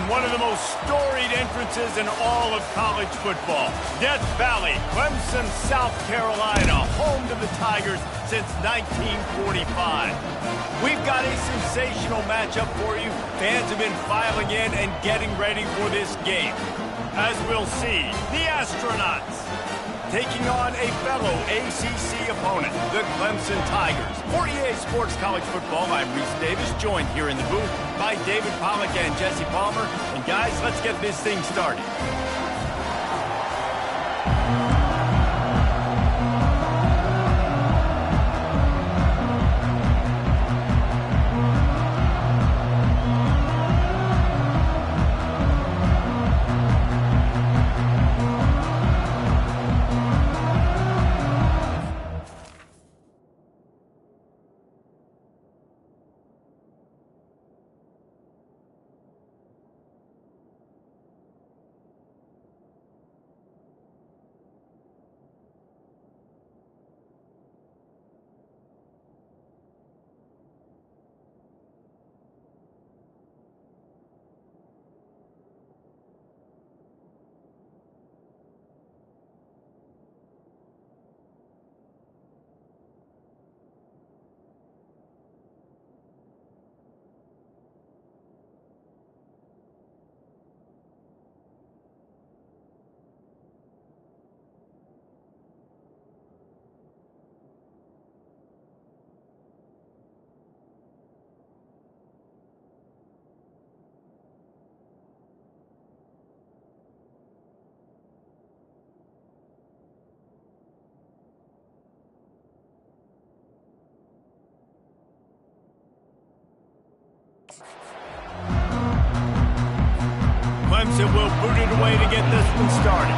one of the most storied entrances in all of college football. Death Valley, Clemson, South Carolina, home to the Tigers since 1945. We've got a sensational matchup for you. Fans have been filing in and getting ready for this game. As we'll see, the Astronauts taking on a fellow ACC opponent, the Clemson Tigers. For EA Sports College Football, I'm Reese Davis, joined here in the booth by David Pollack and Jesse Palmer. And guys, let's get this thing started. Clemson will boot it away to get this one started.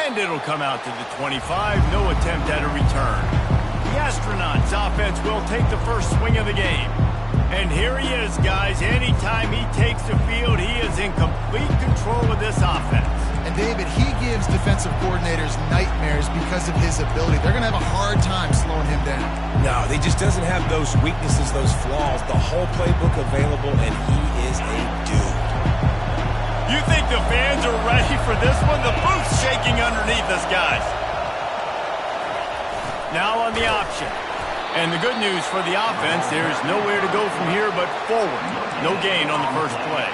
And it'll come out to the 25. No attempt at a return. The Astronauts offense will take the first swing of the game. And here he is, guys. Anytime he takes the field, he is in complete control of this offense. And David, he gives defensive coordinators nightmares because of his ability. They're going to have a hard time slowing him down. No, he just doesn't have those weaknesses, those flaws, the whole playbook available, and he is a dude. You think the fans are ready for this one? The booth's shaking underneath us, guys. Now on the option. And the good news for the offense, there's nowhere to go from here but forward. No gain on the first play.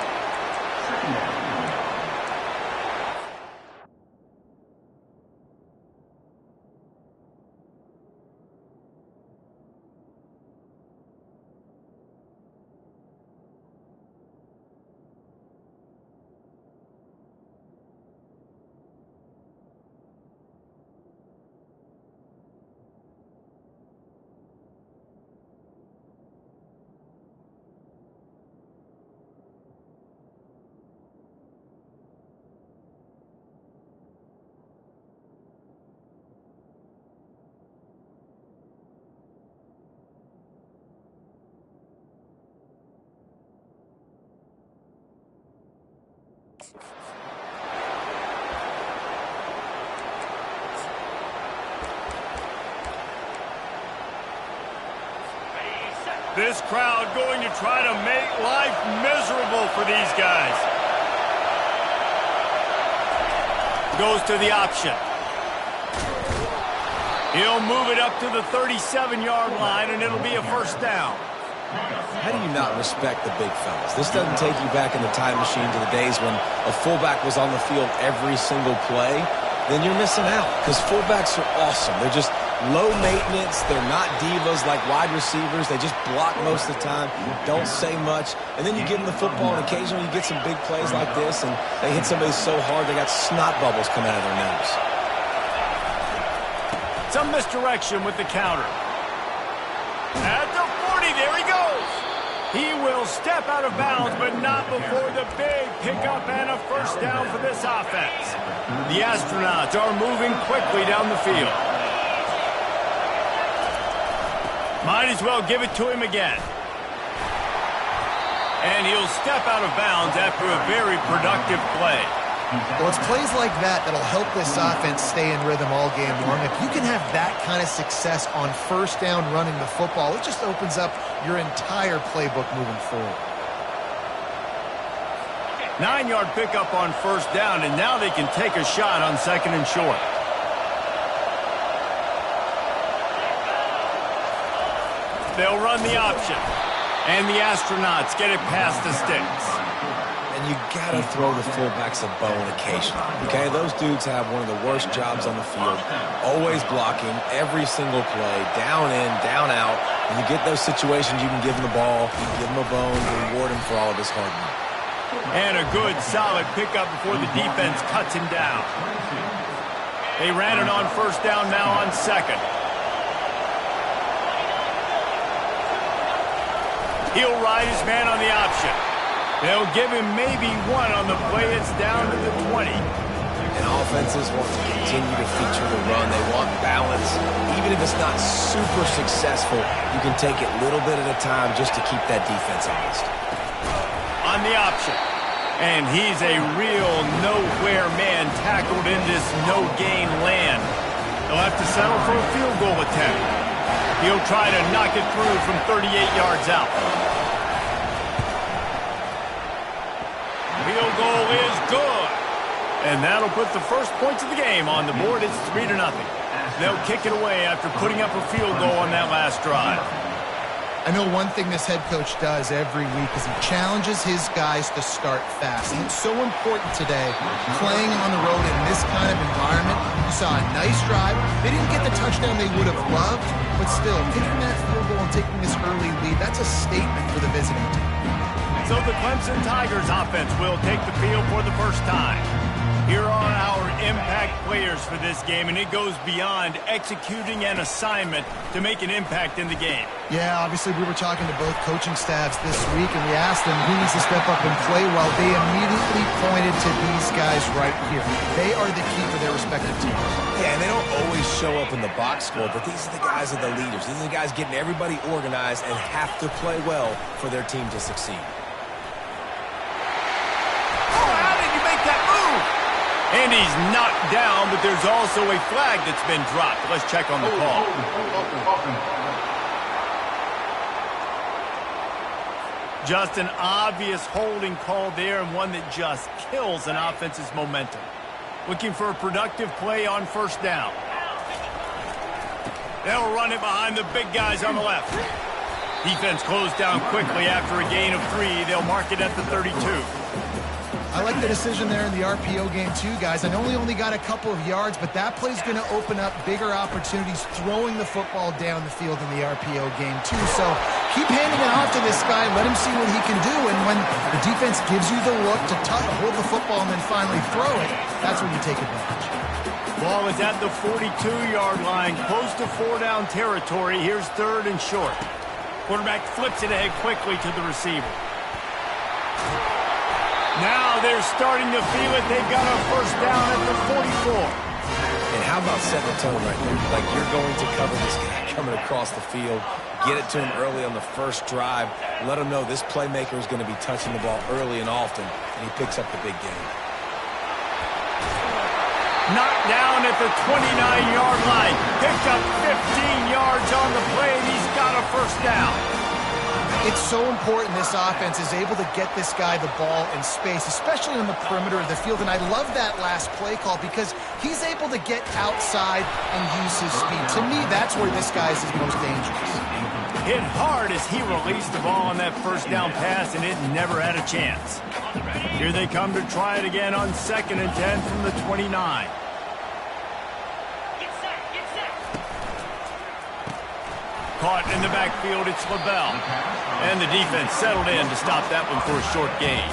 This crowd going to try to make life miserable for these guys. Goes to the option. He'll move it up to the 37-yard line, and it'll be a first down. How do you not respect the big fellas? This doesn't take you back in the time machine to the days when a fullback was on the field every single play. Then you're missing out because fullbacks are awesome. They're just low maintenance. They're not divas like wide receivers. They just block most of the time, don't say much. And then you give them the football, and occasionally you get some big plays like this, and they hit somebody so hard they got snot bubbles coming out of their nose. Some misdirection with the counter. At the 40, there he goes. He will step out of bounds, but not before the big pickup and a first down for this offense. The Astronauts are moving quickly down the field. Might as well give it to him again. And he'll step out of bounds after a very productive play. Well, it's plays like that that'll help this offense stay in rhythm all game long. If you can have that kind of success on first down running the football, it just opens up your entire playbook moving forward. 9-yard pickup on first down, and now they can take a shot on second and short. They'll run the option, and the Astronauts get it past the sticks. And you got to throw the fullbacks a bone occasionally, okay? Those dudes have one of the worst jobs on the field, always blocking every single play, down in, down out. When you get those situations, you can give them the ball, you can give them a bone, reward him for all of his hard work. And a good, solid pickup before the defense cuts him down. They ran it on first down, now on second. He'll ride his man on the option. They'll give him maybe one on the play. It's down to the 20. And offenses want to continue to feature the run. They want balance. Even if it's not super successful, you can take it little bit at a time just to keep that defense honest. On the option. And he's a real nowhere man tackled in this no-gain land. They'll have to settle for a field goal attempt. He'll try to knock it through from 38 yards out. Field goal is good. And that'll put the first points of the game on the board. It's 3-0. They'll kick it away after putting up a field goal on that last drive. I know one thing this head coach does every week is he challenges his guys to start fast. And it's so important today, playing on the road in this kind of environment. You saw a nice drive. They didn't get the touchdown they would have loved, but still, taking that field goal and taking this early lead, that's a statement for the visiting team. So the Clemson Tigers offense will take the field for the first time. Here are our impact players for this game, and it goes beyond executing an assignment to make an impact in the game. Yeah, obviously we were talking to both coaching staffs this week, and we asked them who needs to step up and play well. They immediately pointed to these guys right here. They are the key for their respective teams. Yeah, and they don't always show up in the box score, but these are the guys that are the leaders. These are the guys getting everybody organized and have to play well for their team to succeed. And he's knocked down, but there's also a flag that's been dropped. Let's check on the call. Just an obvious holding call there, and one that just kills an offense's momentum. Looking for a productive play on first down. They'll run it behind the big guys on the left. Defense closed down quickly after a gain of 3. They'll mark it at the 32. I like the decision there in the RPO game too, guys. I know we only got a couple of yards, but that play's going to open up bigger opportunities throwing the football down the field in the RPO game too. So keep handing it off to this guy. Let him see what he can do. And when the defense gives you the look to hold the football and then finally throw it, that's when you take advantage. Ball is at the 42-yard line, close to 4-down territory. Here's third and short. Quarterback flips it ahead quickly to the receiver. Now they're starting to feel it. They've got a first down at the 44. And how about setting the tone right there? Like you're going to cover this guy coming across the field, get it to him early on the first drive, let him know this playmaker is going to be touching the ball early and often, and he picks up the big game. Knocked down at the 29-yard line. Picked up 15 yards on the play, and he's got a first down. It's so important this offense is able to get this guy the ball in space, especially on the perimeter of the field. And I love that last play call because he's able to get outside and use his speed. To me, that's where this guy is his most dangerous. Hit hard as he released the ball on that first down pass, and it never had a chance. Here they come to try it again on 2nd and 10 from the 29. Caught in the backfield, it's LaBelle. And the defense settled in to stop that one for a short gain.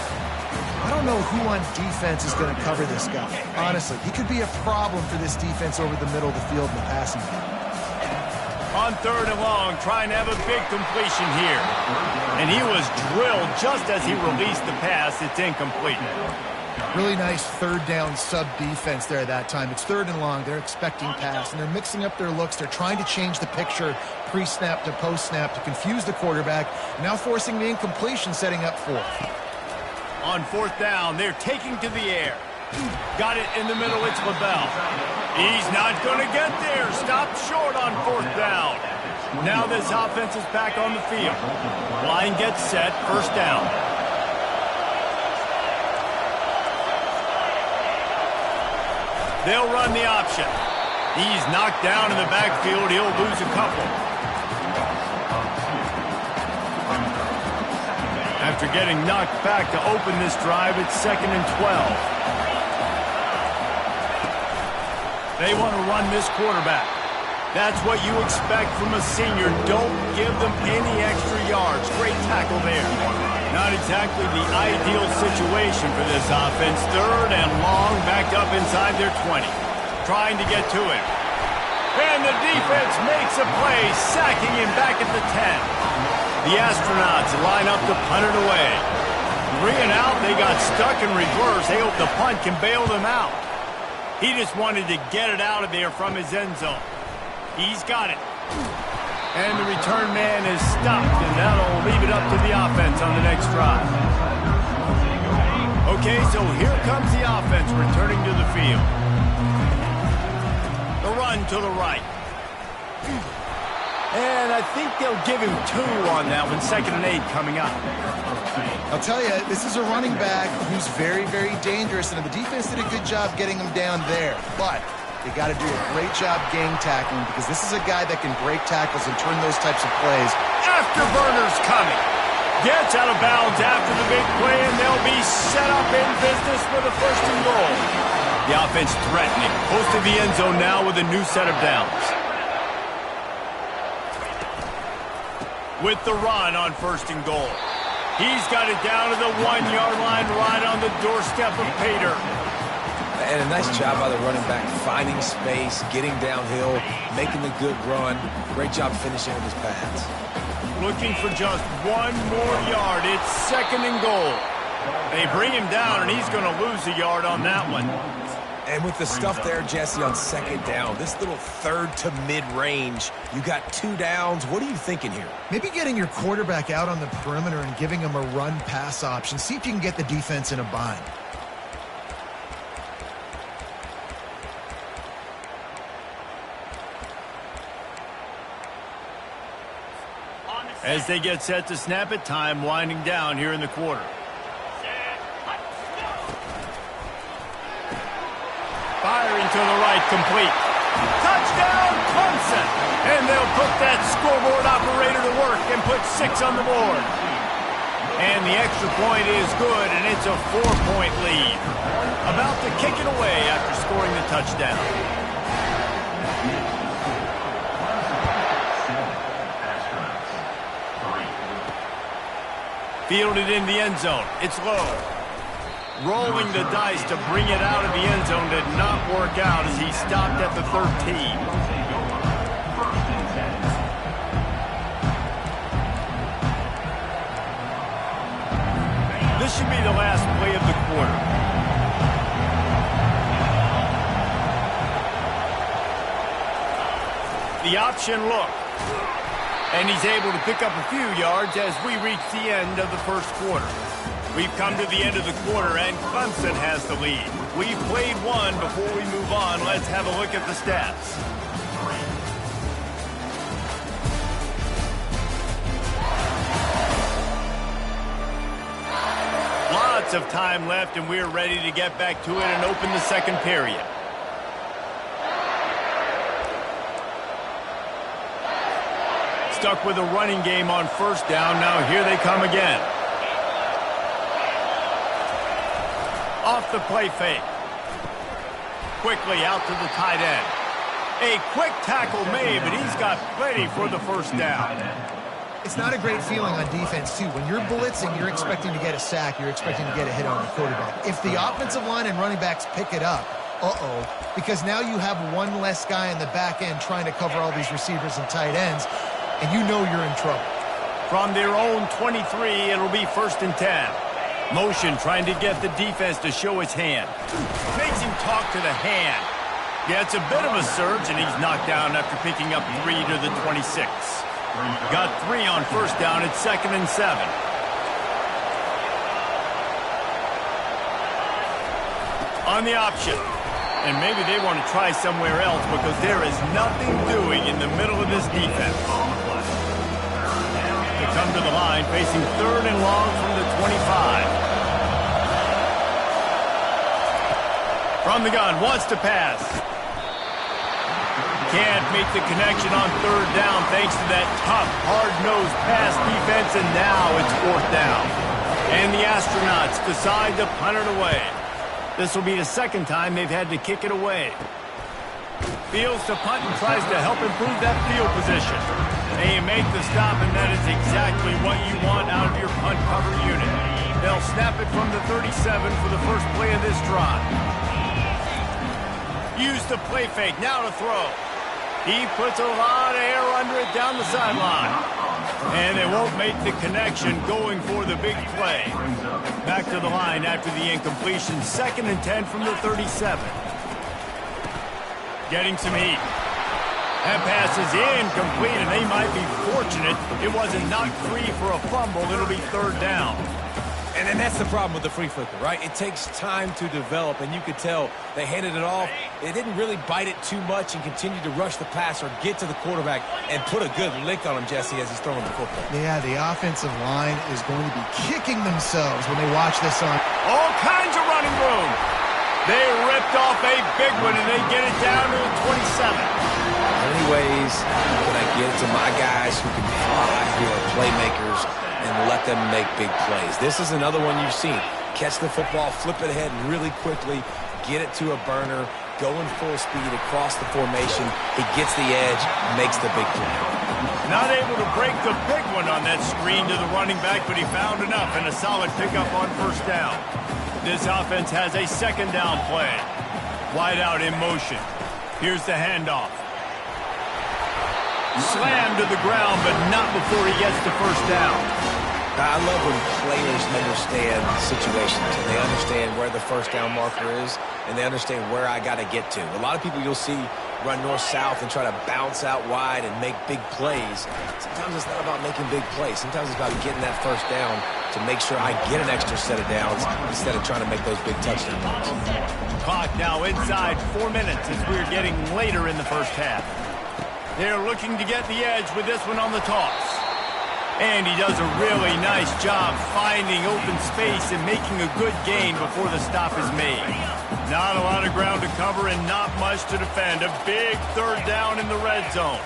I don't know who on defense is going to cover this guy. Honestly, he could be a problem for this defense over the middle of the field in the passing game. On 3rd and long, trying to have a big completion here. And he was drilled just as he released the pass. It's incomplete. Really nice 3rd down sub-defense there that time. It's 3rd and long. They're expecting pass, and they're mixing up their looks. They're trying to change the picture pre-snap to post-snap to confuse the quarterback, now forcing the incompletion, setting up 4th. On 4th down, they're taking to the air. Got it in the middle, it's LaBelle. He's not going to get there. Stopped short on 4th down. Now this offense is back on the field. Line gets set, 1st down. They'll run the option. He's knocked down in the backfield. He'll lose a couple. After getting knocked back to open this drive, it's 2nd and 12. They want to run this quarterback. That's what you expect from a senior. Don't give them any extra yards. Great tackle there. Not exactly the ideal situation for this offense. 3rd and long, backed up inside their 20. Trying to get to him. And the defense makes a play, sacking him back at the 10. The Astronauts line up to punt it away. 3 and out, they got stuck in reverse. They hope the punt can bail them out. He just wanted to get it out of there from his end zone. He's got it. And the return man is stopped, and that'll leave it up to the offense on the next drive. Okay, so here comes the offense returning to the field. The run to the right. And I think they'll give him 2 on that one. 2nd and 8 coming up. I'll tell you, this is a running back who's very, very dangerous, and the defense did a good job getting him down there. But they got to do a great job gang tackling, because this is a guy that can break tackles and turn those types of plays. Afterburner's coming. Gets out of bounds after the big play, and they'll be set up in business with a 1st and goal. The offense threatening. Close to the end zone now with a new set of downs. With the run on 1st and goal. He's got it down to the 1-yard line right on the doorstep of Pater. And a nice job by the running back, finding space, getting downhill, making a good run. Great job finishing with his pads. Looking for just 1 more yard. It's 2nd and goal. They bring him down, and he's going to lose a yard on that one. And with the stuff there, Jesse, on 2nd down, this little 3rd to mid-range, you got 2 downs. What are you thinking here? Maybe getting your quarterback out on the perimeter and giving him a run-pass option. See if you can get the defense in a bind. As they get set to snap it, time winding down here in the quarter. Firing to the right, complete. Touchdown, Clemson! And they'll put that scoreboard operator to work and put 6 on the board. And the extra point is good, and it's a 4-point lead. About to kick it away after scoring the touchdown. Fielded in the end zone. It's low. Rolling the dice to bring it out of the end zone did not work out as he stopped at the 13. This should be the last play of the quarter. The option look. And he's able to pick up a few yards as we reach the end of the 1st quarter. We've come to the end of the quarter, and Clemson has the lead. We've played one. Before we move on, let's have a look at the stats. Lots of time left, and we're ready to get back to it and open the 2nd period. Stuck with a running game on 1st down. Now here they come again. Off the play fake. Quickly out to the tight end. A quick tackle made, but he's got plenty for the 1st down. It's not a great feeling on defense, too. When you're blitzing, you're expecting to get a sack. You're expecting to get a hit on the quarterback. If the offensive line and running backs pick it up, because now you have one less guy in the back end trying to cover all these receivers and tight ends, and you know you're in trouble. From their own 23, it'll be 1st and 10. Motion trying to get the defense to show his hand. Makes him talk to the hand. Yeah, it's a bit of a surge, and he's knocked down after picking up 3 to the 26. Got 3 on 1st down. It's 2nd and 7. On the option. And maybe they want to try somewhere else because there is nothing doing in the middle of this defense. They come to the line facing 3rd and long from the 25. From the gun, wants to pass. Can't make the connection on 3rd down thanks to that tough, hard-nosed pass defense, and now it's 4th down. And the Astronauts decide to punt it away. This will be the 2nd time they've had to kick it away. Fields to punt and tries to help improve that field position. They make the stop, and that is exactly what you want out of your punt cover unit. They'll snap it from the 37 for the first play of this drive. Use the play fake, now to throw. He puts a lot of air under it down the sideline. And they won't make the connection going for the big play. Back to the line after the incompletion. 2nd and 10 from the 37. Getting some heat. That pass is incomplete, and they might be fortunate it wasn't knocked free for a fumble. It'll be 3rd down. And then that's the problem with the free flicker, right? It takes time to develop, and you could tell they handed it off. They didn't really bite it too much and continue to rush the pass or get to the quarterback and put a good lick on him, Jesse, as he's throwing the football. Yeah, the offensive line is going to be kicking themselves when they watch this on. All kinds of running room. They ripped off a big one, and they get it down to the 27. How many ways can I get to my guys who can fly, who are playmakers, and let them make big plays? This is another one you've seen. Catch the football, flip it ahead really quickly, get it to a burner, going full speed across the formation. He gets the edge, makes the big play. Not able to break the big one on that screen to the running back, but he found enough and a solid pickup on 1st down. This offense has a 2nd down play. Wide out in motion. Here's the handoff. Slammed to the ground, but not before he gets to 1st down. I love when players understand situations. They understand where the 1st down marker is, and they understand where I got to get to. A lot of people you'll see run north-south and try to bounce out wide and make big plays. Sometimes it's not about making big plays. Sometimes it's about getting that 1st down to make sure I get an extra set of downs instead of trying to make those big touchdown runs. Clock now inside 4 minutes as we're getting later in the 1st half. They're looking to get the edge with this one on the toss. And he does a really nice job finding open space and making a good gain before the stop is made. Not a lot of ground to cover and not much to defend. A big 3rd down in the red zone.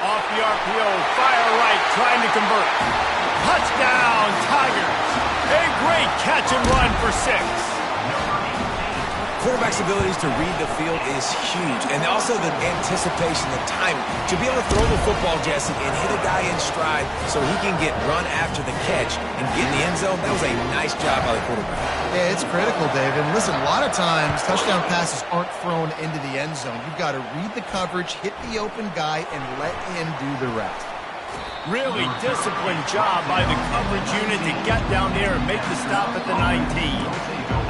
Off the RPO, fire right, trying to convert. Touchdown, Tigers. A great catch and run for 6. Quarterback's abilities to read the field is huge, and also the anticipation, the timing. To be able to throw the football, Jesse, and hit a guy in stride so he can get run after the catch and get in the end zone, that was a nice job by the quarterback. Yeah, it's critical, David. And listen, a lot of times touchdown passes aren't thrown into the end zone. You've got to read the coverage, hit the open guy, and let him do the rest. Really disciplined job by the coverage unit to get down there and make the stop at the 19.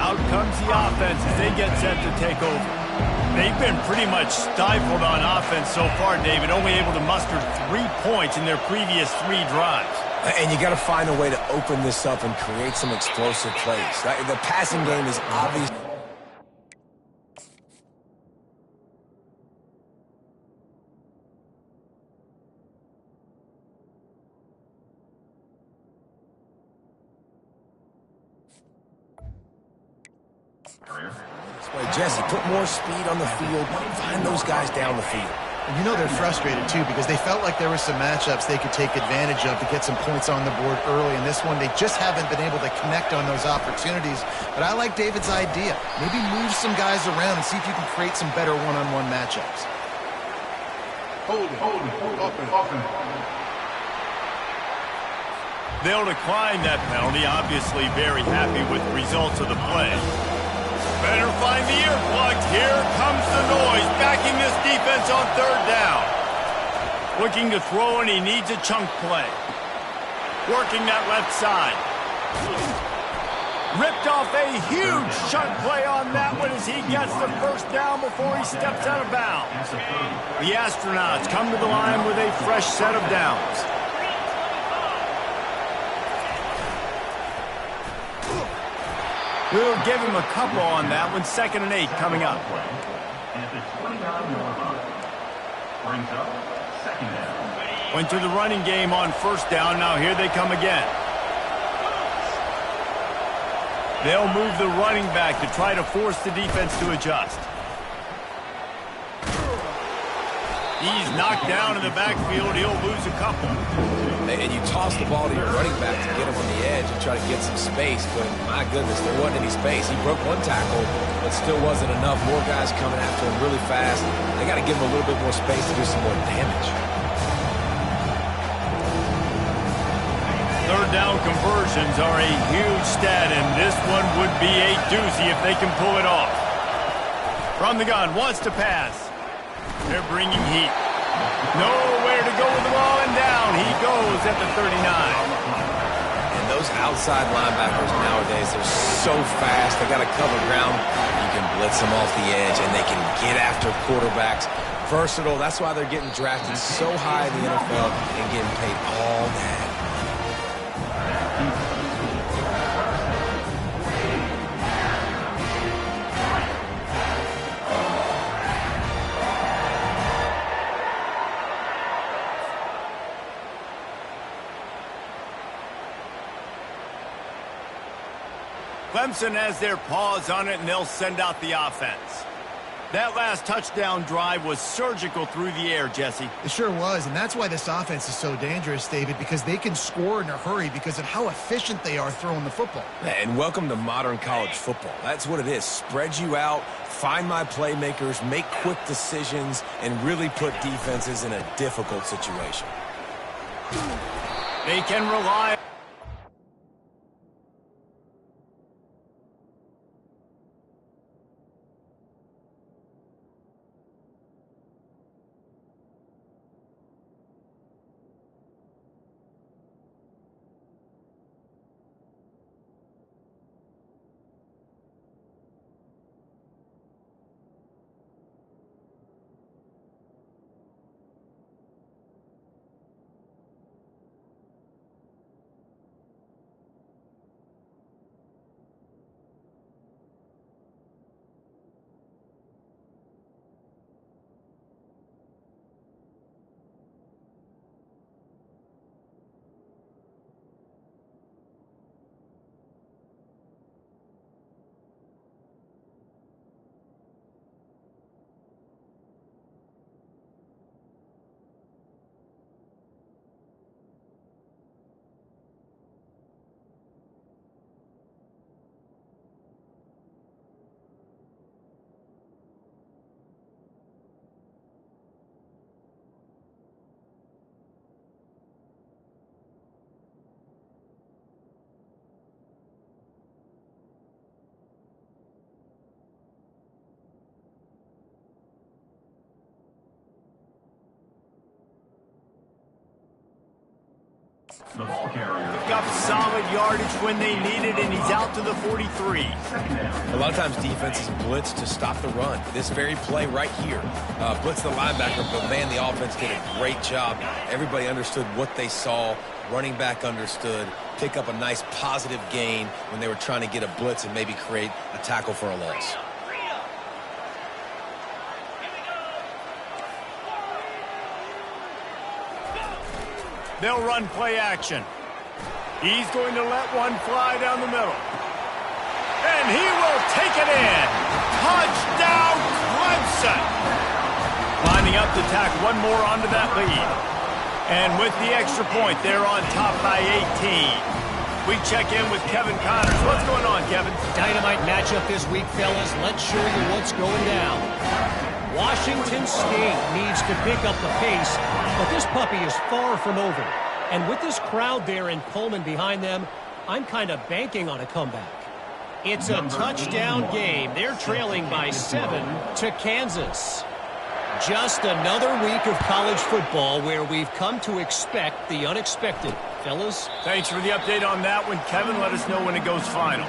Out comes the offense as they get set to take over. They've been pretty much stifled on offense so far, David, only able to muster 3 points in their previous 3 drives. And you got to find a way to open this up and create some explosive plays. The passing game is obvious. Jesse, put more speed on the field. Find those guys down the field. And you know they're frustrated, too, because they felt like there were some matchups they could take advantage of to get some points on the board early. In this one, they just haven't been able to connect on those opportunities. But I like David's idea. Maybe move some guys around and see if you can create some better one-on-one matchups. Hold it. Open. They'll decline that penalty, obviously very happy with the results of the play. Better find the earplugs. Here comes the noise, backing this defense on 3rd down. Looking to throw, and he needs a chunk play. Working that left side. Ripped off a huge chunk play on that one as he gets the 1st down before he steps out of bounds. The Astronauts come to the line with a fresh set of downs. We'll give him a couple on that one. 2nd and 8 coming up. Went to the running game on 1st down. Now here they come again. They'll move the running back to try to force the defense to adjust. He's knocked down in the backfield. He'll lose a couple. And you toss the ball to your running back to get him on the edge and try to get some space, but my goodness, there wasn't any space. He broke one tackle, but still wasn't enough. More guys coming after him really fast. They got to give him a little bit more space to do some more damage. 3rd down conversions are a huge stat, and this one would be a doozy if they can pull it off. From the gun, wants to pass. They're bringing heat. Nowhere to go with the ball, and down he goes at the 39. And those outside linebackers nowadays, they're so fast. They got to cover ground. You can blitz them off the edge, and they can get after quarterbacks. Versatile. That's why they're getting drafted so high in the NFL and getting paid all that. Clemson has their paws on it, and they'll send out the offense. That last touchdown drive was surgical through the air, Jesse. It sure was, and that's why this offense is so dangerous, David, because they can score in a hurry because of how efficient they are throwing the football. And welcome to modern college football. That's what it is. Spread you out, find my playmakers, make quick decisions, and really put defenses in a difficult situation. They can rely. Got solid yardage when they need it, and he's out to the 43. A lot of times defenses blitz to stop the run. This very play right here, blitz the linebacker, but man, the offense did a great job. Everybody understood what they saw. Running back understood. Pick up a nice positive gain when they were trying to get a blitz and maybe create a tackle for a loss. They'll run play action. He's going to let one fly down the middle. And he will take it in. Touchdown, Clemson. Lining up to tack one more onto that lead. And with the extra point, they're on top by 18. We check in with Kevin Connors. What's going on, Kevin? Dynamite matchup this week, fellas. Let's show you what's going down. Washington State needs to pick up the pace, but this puppy is far from over. And with this crowd there in Pullman behind them, I'm kind of banking on a comeback. It's a touchdown game. They're trailing by 7 to Kansas. Just another week of college football where we've come to expect the unexpected. Fellas? Thanks for the update on that one, Kevin. Let us know when it goes final.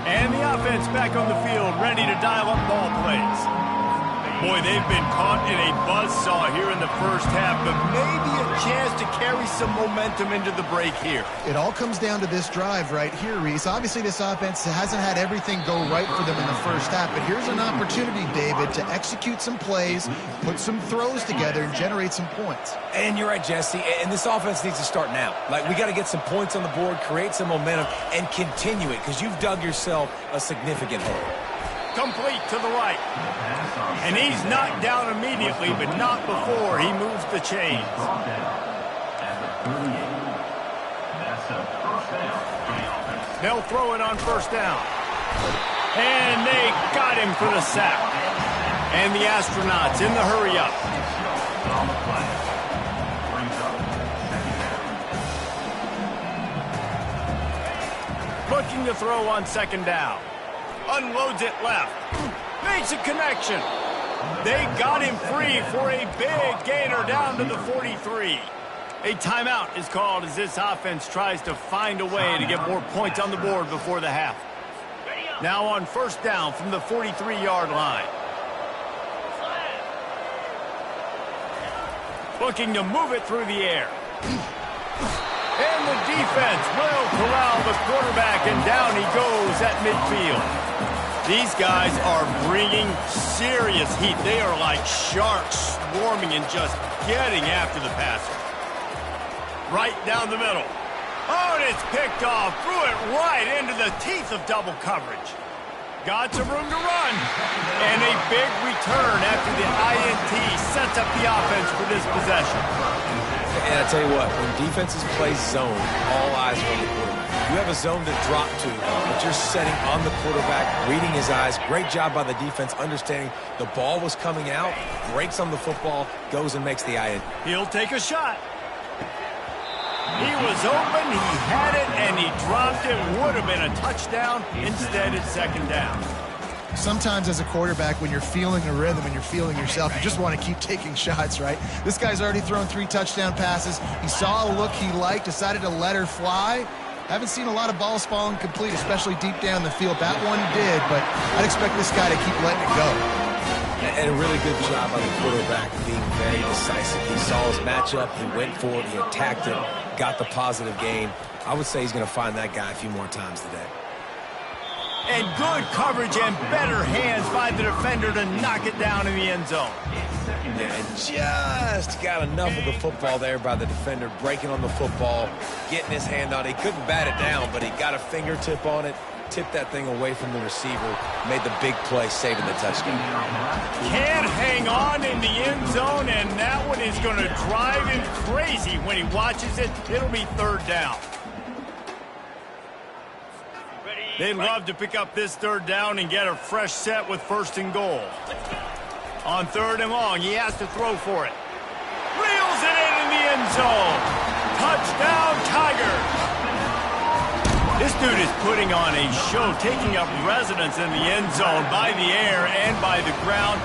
And the offense back on the field, ready to dial up ball plays. Boy, they've been caught in a buzzsaw here in the first half, but maybe a chance to carry some momentum into the break here. It all comes down to this drive right here, Reese. Obviously, this offense hasn't had everything go right for them in the first half, but here's an opportunity, David, to execute some plays, put some throws together, and generate some points. And you're right, Jesse, and this offense needs to start now. Like, we got to get some points on the board, create some momentum, and continue it, because you've dug yourself a significant hole. Complete to the right. And he's knocked down immediately, but not before he moves the chains. They'll throw it on first down. And they got him for the sack. And the Astronauts in the hurry-up. Looking to throw on second down. Unloads it left. Makes a connection. They got him free for a big gainer down to the 43. A timeout is called as this offense tries to find a way to get more points on the board before the half. Now on first down from the 43-yard line. Looking to move it through the air. And the defense will corral the quarterback, and down he goes at midfield. These guys are bringing serious heat. They are like sharks swarming and just getting after the passer. Right down the middle. Oh, and it's picked off. Threw it right into the teeth of double coverage. Got some room to run. And a big return after the INT sets up the offense for this possession. And I tell you what, when defenses play zone, all eyes are on the quarterback. You have a zone to drop to, but you're setting on the quarterback, reading his eyes. Great job by the defense, understanding the ball was coming out, breaks on the football, goes and makes the INT. He'll take a shot. He was open, he had it, and he dropped it. Would have been a touchdown. Instead, it's second down. Sometimes as a quarterback, when you're feeling a rhythm and you're feeling yourself, you just want to keep taking shots, right? This guy's already thrown 3 touchdown passes. He saw a look he liked, decided to let her fly. Haven't seen a lot of balls falling complete, especially deep down the field. That one did, but I'd expect this guy to keep letting it go. And a really good job by the quarterback being very decisive. He saw his matchup, he went for it, he attacked it, got the positive gain. I would say he's going to find that guy a few more times today. And good coverage and better hands by the defender to knock it down in the end zone. And just got enough of the football there by the defender, breaking on the football, getting his hand on it. He couldn't bat it down, but he got a fingertip on it, tipped that thing away from the receiver, made the big play, saving the touchdown. Can't hang on in the end zone, and that one is going to drive him crazy when he watches it. It'll be third down. They'd love to pick up this third down and get a fresh set with first and goal. On third and long, he has to throw for it. Reels it in the end zone. Touchdown, Tigers. This dude is putting on a show, taking up residence in the end zone by the air and by the ground,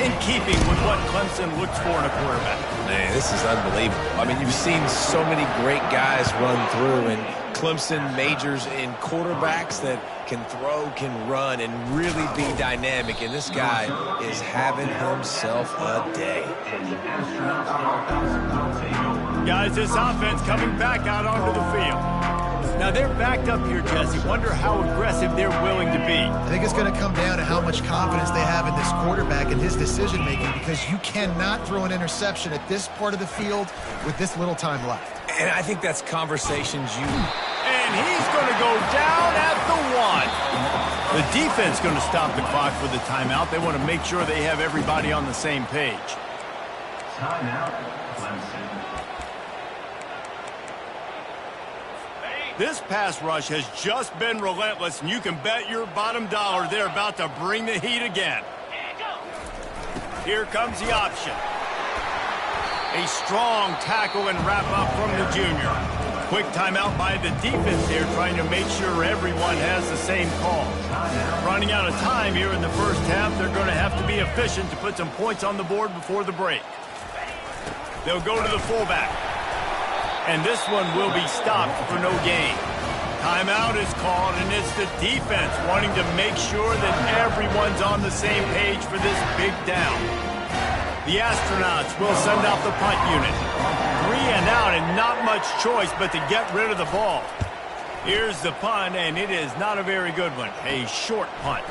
in keeping with what Clemson looks for in a quarterback. Man, this is unbelievable. I mean, you've seen so many great guys run through, and Clemson majors in quarterbacks that can throw, can run, and really be dynamic. And this guy is having himself a day. Guys, this offense coming back out onto the field. Now, they're backed up here, Jesse. Wonder how aggressive they're willing to be. I think it's going to come down to how much confidence they have in this quarterback and his decision-making, because you cannot throw an interception at this part of the field with this little time left. And I think that's conversations you... And he's going to go down at the 1. The defense going to stop the clock for the timeout. They want to make sure they have everybody on the same page. Timeout, Clemson. This pass rush has just been relentless, and you can bet your bottom dollar they're about to bring the heat again. Here comes the option. A strong tackle and wrap up from the junior. Quick timeout by the defense here, trying to make sure everyone has the same call. Running out of time here in the first half, they're going to have to be efficient to put some points on the board before the break. They'll go to the fullback. And this one will be stopped for no gain. Timeout is called, and it's the defense wanting to make sure that everyone's on the same page for this big down. The astronauts will send out the punt unit. 3 and out and not much choice but to get rid of the ball. Here's the punt, and it is not a very good one. A short punt.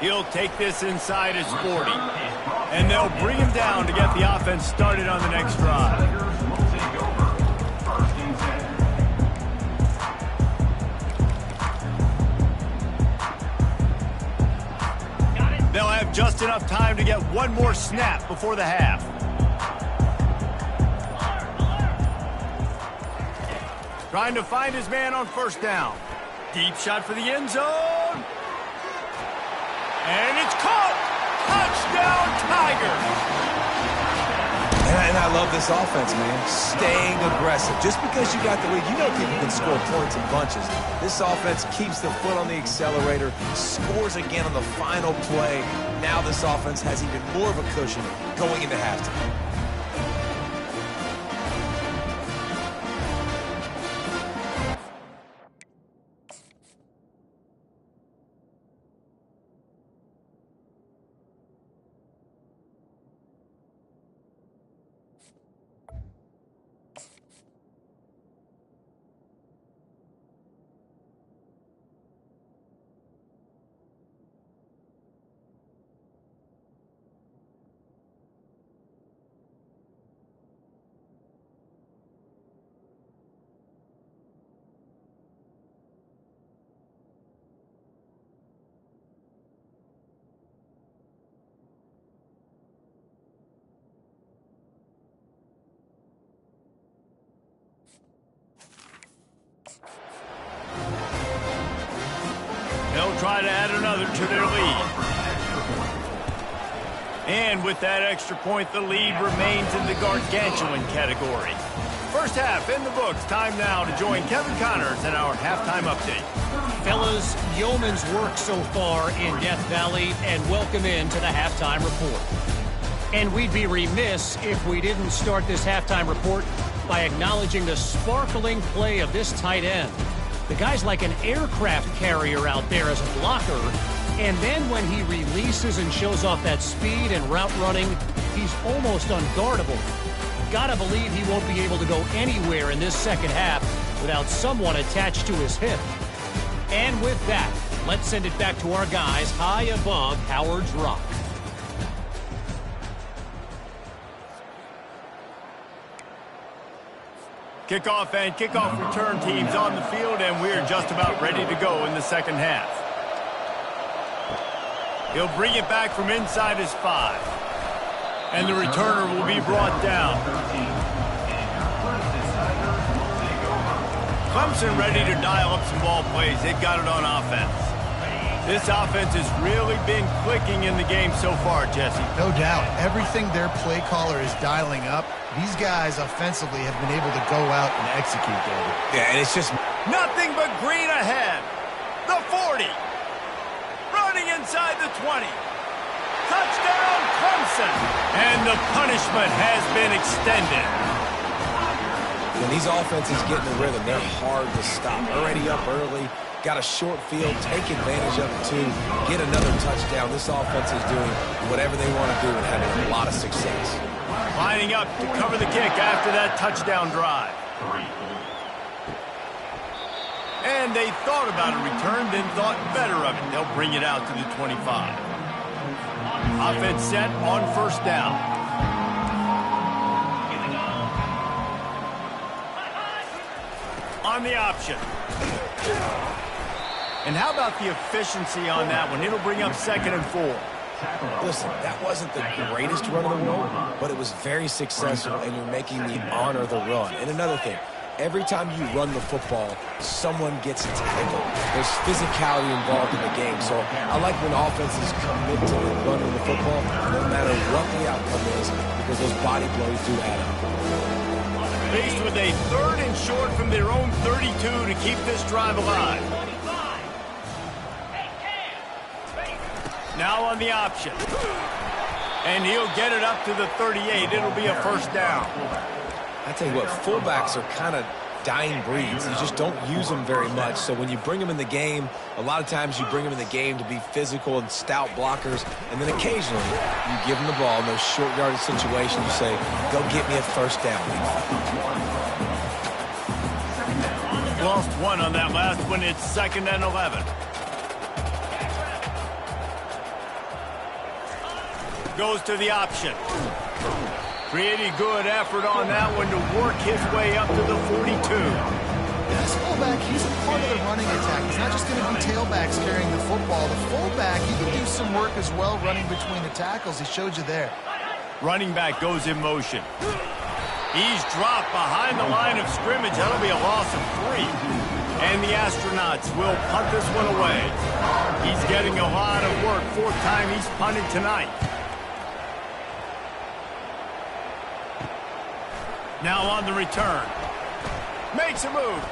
He'll take this inside his 40. And they'll bring him down to get the offense started on the next drive. They'll have just enough time to get one more snap before the half. Trying to find his man on first down. Deep shot for the end zone. And it's caught. Touchdown, Tigers. And I love this offense, man. Staying aggressive. Just because you got the lead, you know people can score points in bunches. This offense keeps the foot on the accelerator, scores again on the final play. Now this offense has even more of a cushion going into halftime. They'll try to add another to their lead. And with that extra point, the lead remains in the gargantuan category. First half in the books. Time now to join Kevin Connors in our halftime update. Fellas, yeoman's work so far in Death Valley, and welcome into the halftime report. And we'd be remiss if we didn't start this halftime report by acknowledging the sparkling play of this tight end. The guy's like an aircraft carrier out there as a blocker, and then when he releases and shows off that speed and route running, he's almost unguardable. Gotta believe he won't be able to go anywhere in this second half without someone attached to his hip. And with that, let's send it back to our guys high above Howard's Rock. Kickoff and kickoff return teams on the field, and we're just about ready to go in the second half. He'll bring it back from inside his 5. And the returner will be brought down. Clemson ready to dial up some ball plays. They've got it on offense. This offense has really been clicking in the game so far, Jesse. No doubt. Everything their play caller is dialing up, these guys offensively have been able to go out and execute, David. Yeah, and it's just nothing but green ahead. The 40. Running inside the 20. Touchdown, Clemson. And the punishment has been extended. when these offenses get in the rhythm, they're hard to stop. Already up early. Got a short field, take advantage of it too, get another touchdown. This offense is doing whatever they want to do and having a lot of success. Lining up to cover the kick after that touchdown drive. And they thought about a return, then thought better of it. They'll bring it out to the 25. Offense set on first down. On the option. And how about the efficiency on that one? It'll bring up 2nd and 4. Listen, that wasn't the greatest run of the road, but it was very successful, and you're making the honor the run. And another thing, every time you run the football, someone gets tackled. There's physicality involved in the game. So I like when offenses commit to running the football, no matter what the outcome is, because those body blows do add up. Faced with a 3rd and short from their own 32 to keep this drive alive. Now on the option. And he'll get it up to the 38. It'll be a first down. I tell you what, fullbacks are kind of dying breeds. You just don't use them very much. So when you bring them in the game, a lot of times you bring them in the game to be physical and stout blockers, and then occasionally you give them the ball in those short yardage situations. You say, go get me a first down. Lost one on that last one. It's 2nd and 11. Goes to the option. Pretty good effort on that one to work his way up to the 42. This fullback, he's a part of the running attack. He's not just going to be tailbacks carrying the football. The fullback, he can do some work as well running between the tackles. He showed you there. Running back goes in motion. He's dropped behind the line of scrimmage. That'll be a loss of 3. And the Astronauts will punt this one away. He's getting a lot of work. 4th time he's punted tonight. Now on the return. Makes a move.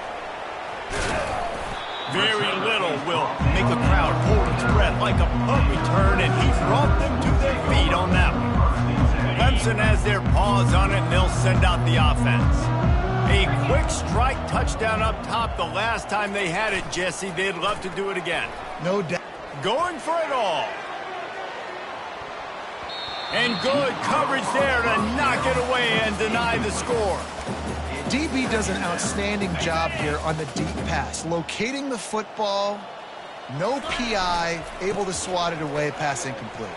Very little will make a crowd hold its breath like a punt return, and he brought them to their feet on that one. Clemson has their paws on it, and they'll send out the offense. A quick strike touchdown up top the last time they had it, Jesse. They'd love to do it again. No doubt. Going for it all. And good coverage there to knock it away and deny the score. DB does an outstanding job here on the deep pass. Locating the football, no PI, able to swat it away, pass incomplete.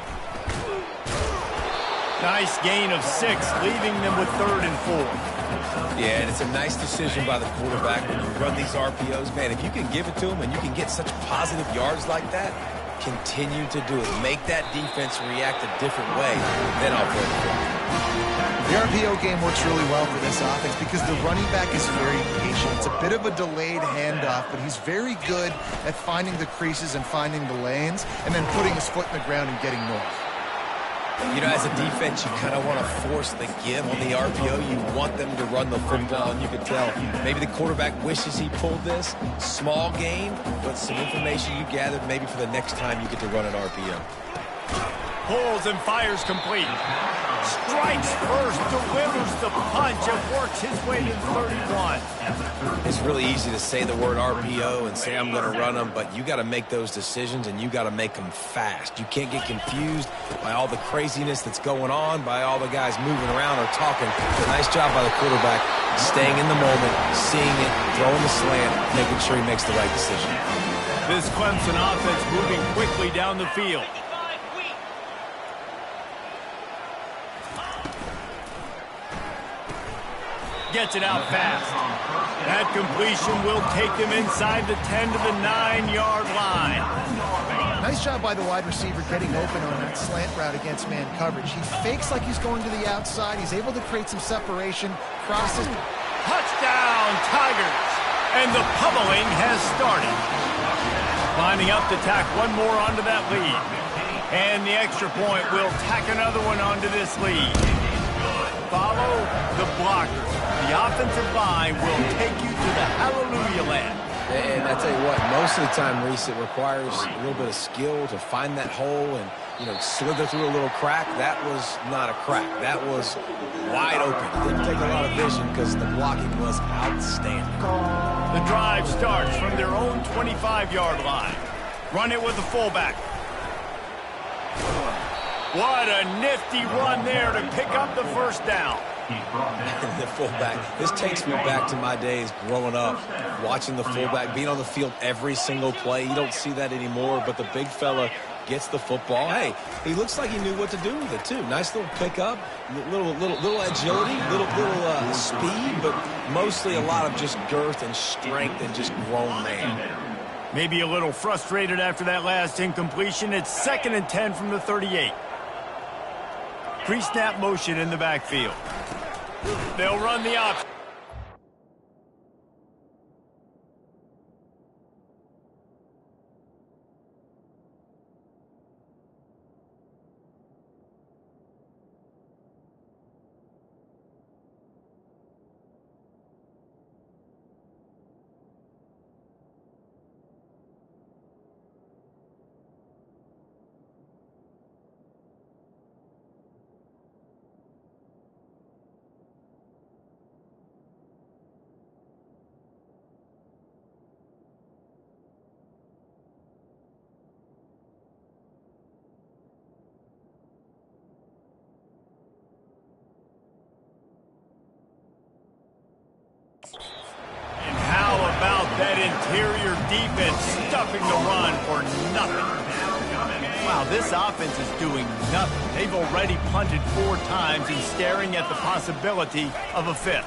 Nice gain of 6, leaving them with 3rd and 4. Yeah, and it's a nice decision by the quarterback when you run these RPOs. Man, if you can give it to him and you can get such positive yards like that, continue to do it. Make that defense react a different way. Then I'll throw the football. The RPO game works really well for this offense because the running back is very patient. It's a bit of a delayed handoff, but he's very good at finding the creases and finding the lanes and then putting his foot in the ground and getting north. You know, as a defense, you kind of want to force the give on the RPO. You want them to run the football, and you can tell maybe the quarterback wishes he pulled this. Small gain, but some information you gathered maybe for the next time you get to run an RPO. Pulls and fires complete. Strikes first, delivers the punch, and works his way to the 31. It's really easy to say the word RPO and say I'm going to run them, but you got to make those decisions, and you got to make them fast. You can't get confused by all the craziness that's going on, by all the guys moving around or talking. Nice job by the quarterback, staying in the moment, seeing it, throwing the slant, making sure he makes the right decision. This Clemson offense moving quickly down the field. Gets it out fast. That completion will take them inside the 10 to the 9-yard line. Nice job by the wide receiver getting open on that slant route against man coverage. He fakes like he's going to the outside. He's able to create some separation, crosses. Touchdown, Tigers! And the pummeling has started. Lining up to tack one more onto that lead. And the extra point will tack another one onto this lead. Follow the blockers. The offensive line will take you to the hallelujah land. And I tell you what, most of the time, Reese, it requires a little bit of skill to find that hole and, you know, slither through a little crack. That was not a crack. That was wide open. It didn't take a lot of vision because the blocking was outstanding. The drive starts from their own 25-yard line. Run it with the fullback. What a nifty run there to pick up the first down. The fullback. This takes me back to my days growing up, watching the fullback, being on the field every single play. You don't see that anymore, but the big fella gets the football. Hey, he looks like he knew what to do with it, too. Nice little pickup, little agility, little speed, but mostly a lot of just girth and strength and just grown man. Maybe a little frustrated after that last incompletion. It's 2nd and 10 from the 38. Pre-snap motion in the backfield. They'll run the option. That interior defense stuffing the run for nothing. Wow, this offense is doing nothing. They've already punted 4 times and staring at the possibility of a 5th.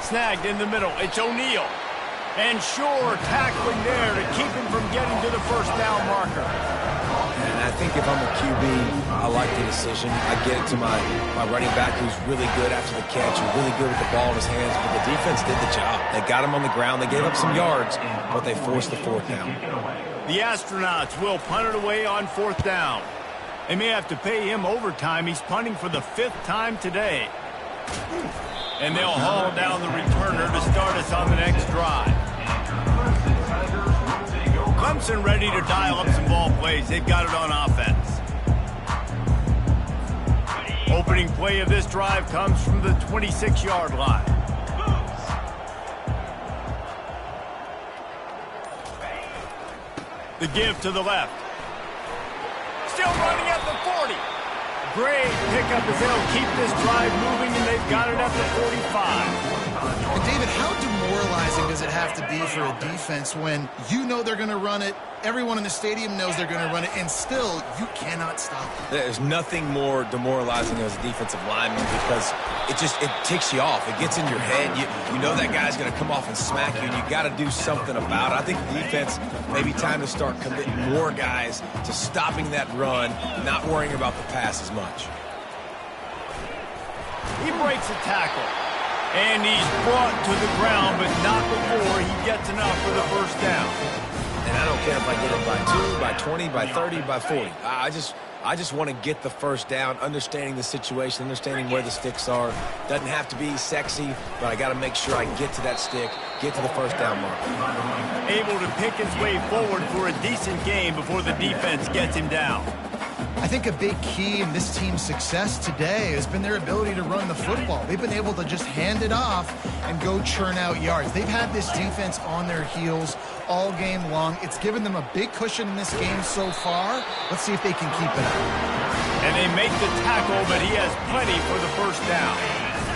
Snagged in the middle. It's O'Neal. And Shore tackling there to keep him from getting to the first down marker. And I think if I'm a QB, I like the decision. I get it to my running back who's really good after the catch, who's really good with the ball in his hands, but the defense did the job. They got him on the ground. They gave up some yards, but they forced the 4th down. The Astronauts will punt it away on 4th down. They may have to pay him overtime. He's punting for the 5th time today. And they'll haul down the returner to start us on the next drive. Clemson ready to dial up some ball plays. They've got it on offense. Opening play of this drive comes from the 26-yard line. The give to the left. Still running at the 40. Great pickup as they'll keep this drive moving, and they've got it at the 45. And David, how demoralizing does it have to be for a defense when you know they're going to run it, everyone in the stadium knows they're going to run it, and still you cannot stop it? There's nothing more demoralizing as a defensive lineman because it ticks you off. It gets in your head. You know that guy's going to come off and smack you, and you got to do something about it. I think the defense maybe time to start committing more guys to stopping that run, not worrying about the pass as much. He breaks a tackle. And he's brought to the ground, but not before he gets enough for the first down. And I don't care if I get it by 2, by 20, by 30, by 40. I just want to get the first down, understanding the situation, understanding where the sticks are. Doesn't have to be sexy, but I got to make sure I get to that stick, get to the first down mark. Able to pick his way forward for a decent game before the defense gets him down. I think a big key in this team's success today has been their ability to run the football. They've been able to just hand it off and go churn out yards. They've had this defense on their heels all game long. It's given them a big cushion in this game so far. Let's see if they can keep it up. And they make the tackle, but he has plenty for the first down.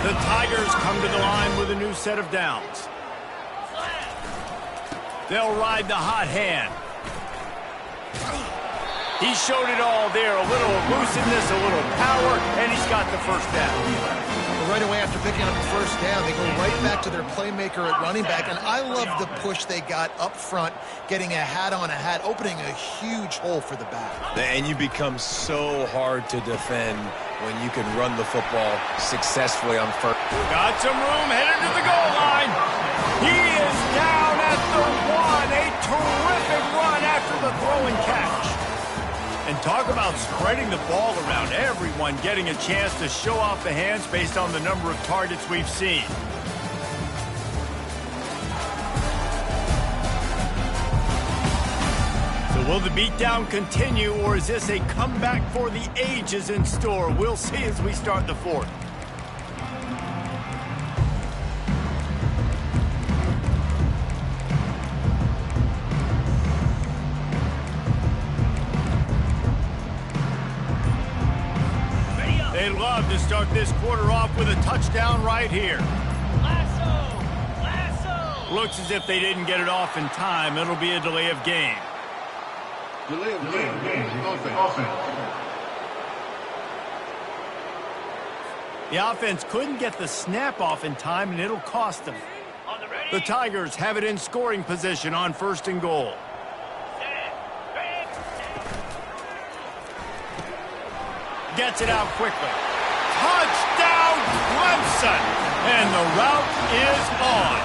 The Tigers come to the line with a new set of downs. They'll ride the hot hand. He showed it all there, a little elusiveness, a little power, and he's got the first down. Well, right away after picking up the first down, they go right back to their playmaker at running back, and I love the push they got up front, getting a hat on a hat, opening a huge hole for the back. And you become so hard to defend when you can run the football successfully on first. Got some room, headed to the goal line. He is down at the 1. A terrific run after the throw and catch. And talk about spreading the ball around, everyone getting a chance to show off the hands based on the number of targets we've seen. So will the beatdown continue, or is this a comeback for the ages in store? We'll see as we start the 4th. They'd love to start this quarter off with a touchdown right here. Lasso! Looks as if they didn't get it off in time. It'll be a delay of game. Delay of game. Offense. The offense couldn't get the snap off in time, and it'll cost them. The Tigers have it in scoring position on 1st and goal. Gets it out quickly. Touchdown, Clemson! And the route is on.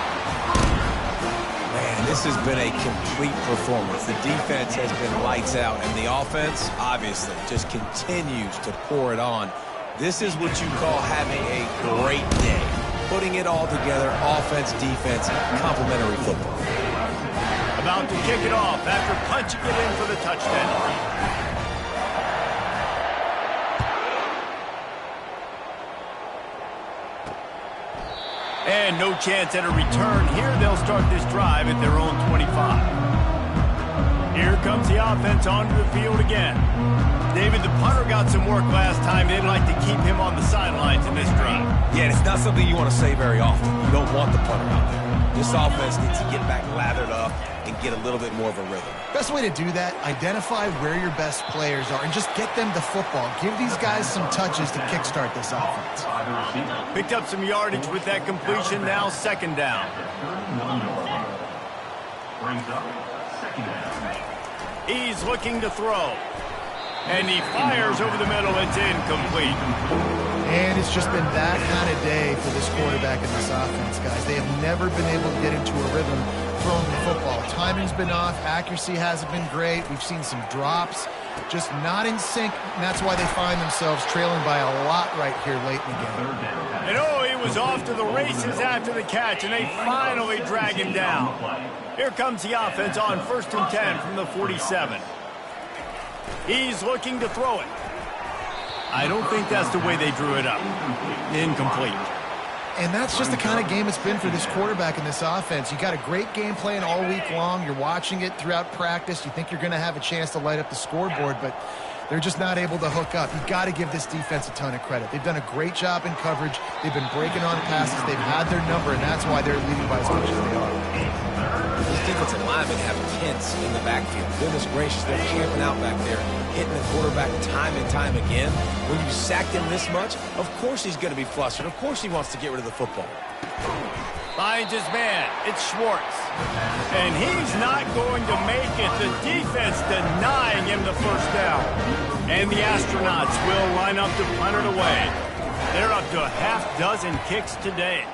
Man, this has been a complete performance. The defense has been lights out, and the offense, obviously, just continues to pour it on. This is what you call having a great day. Putting it all together, offense, defense, complementary football. About to kick it off after punching it in for the touchdown. And no chance at a return here. They'll start this drive at their own 25. Here comes the offense onto the field again. David, the punter got some work last time. They'd like to keep him on the sidelines in this drive. Yeah, it's not something you want to say very often. You don't want the punter out there. This offense needs to get back lathered up and get a little bit more of a rhythm. Best way to do that, identify where your best players are and just get them the football. Give these guys some touches to kickstart this offense. Picked up some yardage with that completion. Now second down. Brings up second down. He's looking to throw. And he fires over the middle. It's incomplete. And it's just been that kind of day for this quarterback and this offense, guys. They have never been able to get into a rhythm throwing the football. Timing's been off. Accuracy hasn't been great. We've seen some drops. Just not in sync, and that's why they find themselves trailing by a lot right here late in the game. And oh, he was off to the races after the catch, and they finally drag him down. Here comes the offense on 1st and 10 from the 47. He's looking to throw it. I don't think that's the way they drew it up. Incomplete. And that's just the kind of game it's been for this quarterback and this offense. You got a great game plan all week long. You're watching it throughout practice. You think you're going to have a chance to light up the scoreboard, but they're just not able to hook up. You've got to give this defense a ton of credit. They've done a great job in coverage. They've been breaking on passes. They've had their number, and that's why they're leading by as much as they are. These defensive linemen have kids in the backfield. Goodness gracious, they're camping out back there, hitting the quarterback time and time again. When you sack him this much, of course he's going to be flustered. Of course he wants to get rid of the football. Finds his man. It's Schwartz. And he's not going to make it. The defense denying him the first down. And the Astronauts will line up to punt it away. They're up to a half-dozen kicks today.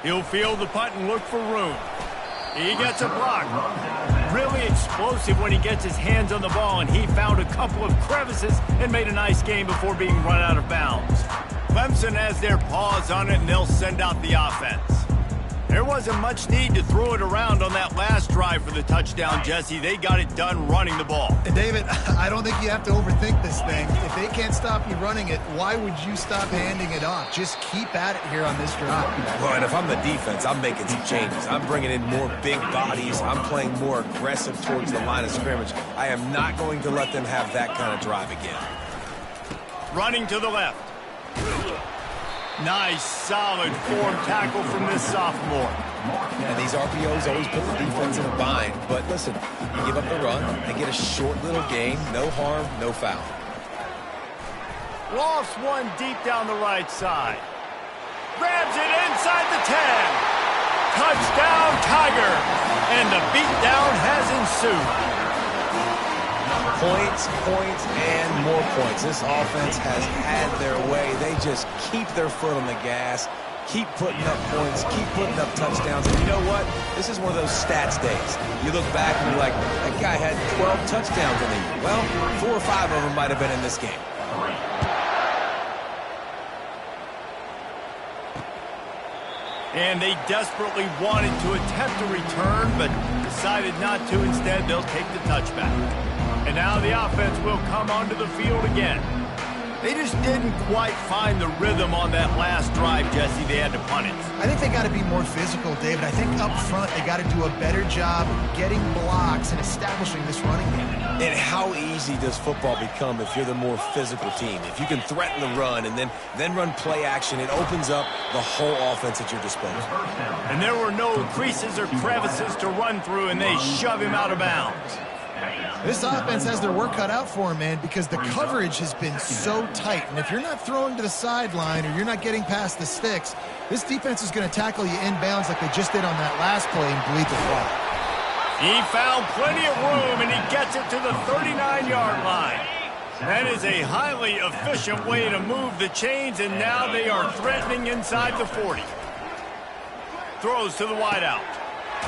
He'll field the punt and look for room. He gets a block. Really explosive when he gets his hands on the ball, and he found a couple of crevices and made a nice game before being run out of bounds. Clemson has their paws on it, and they'll send out the offense. There wasn't much need to throw it around on that last drive for the touchdown, Jesse. They got it done running the ball. And David, I don't think you have to overthink this thing. If they can't stop you running it, why would you stop handing it off? Just keep at it here on this drive. Well, and if I'm the defense, I'm making some changes. I'm bringing in more big bodies. I'm playing more aggressive towards the line of scrimmage. I am not going to let them have that kind of drive again. Running to the left. Nice, solid form tackle from this sophomore. And these RPOs always put the defense in a bind. But listen, you give up the run, they get a short little gain, no harm, no foul. Lost one deep down the right side. Grabs it inside the 10. Touchdown, Tiger. And the beatdown has ensued. Points, points, and more points. This offense has had their way. They just keep their foot on the gas, keep putting up points, keep putting up touchdowns. And you know what? This is one of those stats days. You look back and you're like, that guy had 12 touchdowns in the year. Well, 4 or 5 of them might have been in this game. And they desperately wanted to attempt a return, but decided not to. Instead, they'll take the touchback. And now the offense will come onto the field again. They just didn't quite find the rhythm on that last drive, Jesse. They had to punt it. I think they got to be more physical, David. I think up front they got to do a better job of getting blocks and establishing this running game. And how easy does football become if you're the more physical team? If you can threaten the run and then run play action, it opens up the whole offense at your disposal. And there were no creases or crevices to run through, and they shove him out of bounds. This offense has their work cut out for them, man, because the coverage has been so tight. And if you're not throwing to the sideline or you're not getting past the sticks, this defense is going to tackle you inbounds like they just did on that last play and bleed the flat. He found plenty of room, and he gets it to the 39-yard line. That is a highly efficient way to move the chains, and now they are threatening inside the 40. Throws to the wideout.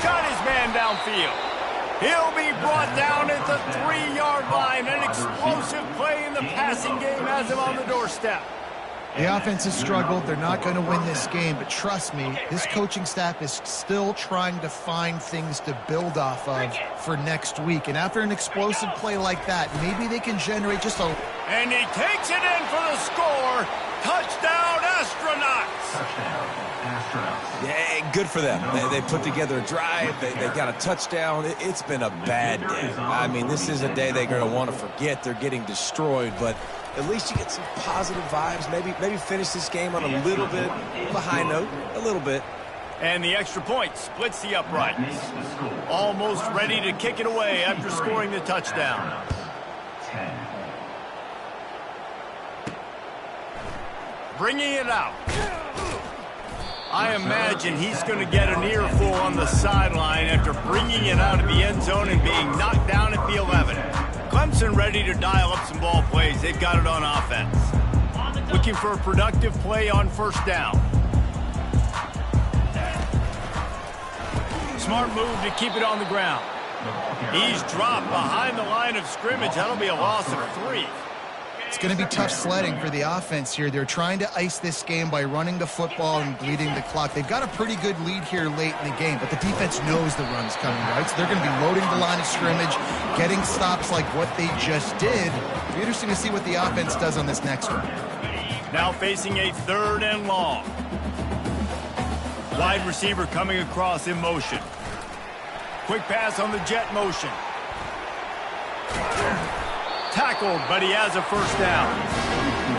Got his man downfield. He'll be brought down at the 3-yard line. An explosive play in the passing game has him on the doorstep. The offense has struggled. They're not going to win this game, but trust me, this coaching staff is still trying to find things to build off of for next week. And after an explosive play like that, maybe they can generate just a... And he takes it in for the score. Touchdown, Astronauts. Touchdown, Astronauts. Yeah, good for them. They put together a drive. They got a touchdown. It's been a bad day. I mean, this is a day they're going to want to forget. They're getting destroyed, but at least you get some positive vibes. Maybe finish this game on a little bit of a high note, a little bit. And the extra point splits the uprights. Almost ready to kick it away after scoring the touchdown. Bringing it out. I imagine he's going to get an earful on the sideline after bringing it out of the end zone and being knocked down at the 11. Clemson ready to dial up some ball plays. They've got it on offense. Looking for a productive play on first down. Smart move to keep it on the ground. He's dropped behind the line of scrimmage. That'll be a loss of 3. It's going to be tough sledding for the offense here. They're trying to ice this game by running the football and bleeding the clock. They've got a pretty good lead here late in the game, but the defense knows the run's coming, right? So they're going to be loading the line of scrimmage, getting stops like what they just did. It'll be interesting to see what the offense does on this next one. Now facing a 3rd and long. Wide receiver coming across in motion. Quick pass on the jet motion. Tackled, but he has a first down.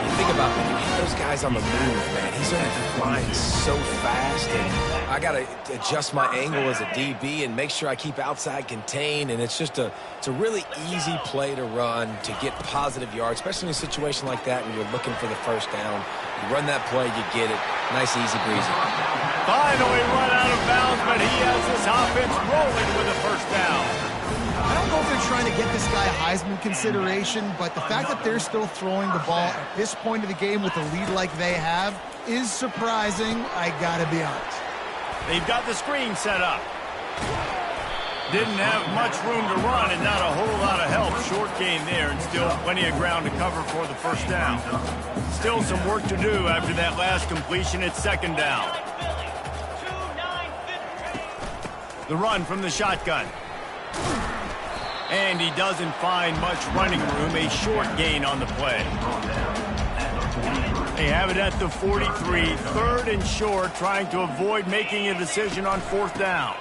You think about that. Those guys on the move, man. He's only flying so fast, and I got to adjust my angle as a DB and make sure I keep outside contained, and it's a really easy play to run to get positive yards, especially in a situation like that when you're looking for the first down. You run that play, you get it. Nice, easy breezy. Finally run out of bounds, but he has this offense rolling with a first down. I don't know if they're trying to get this guy Heisman consideration, but the fact that they're still throwing the ball at this point of the game with a lead like they have is surprising, I gotta be honest. They've got the screen set up. Didn't have much room to run and not a whole lot of help. Short gain there and still plenty of ground to cover for the first down. Still some work to do after that last completion at 2nd down. The run from the shotgun. And he doesn't find much running room. A short gain on the play. They have it at the 43. 3rd and short, trying to avoid making a decision on 4th down.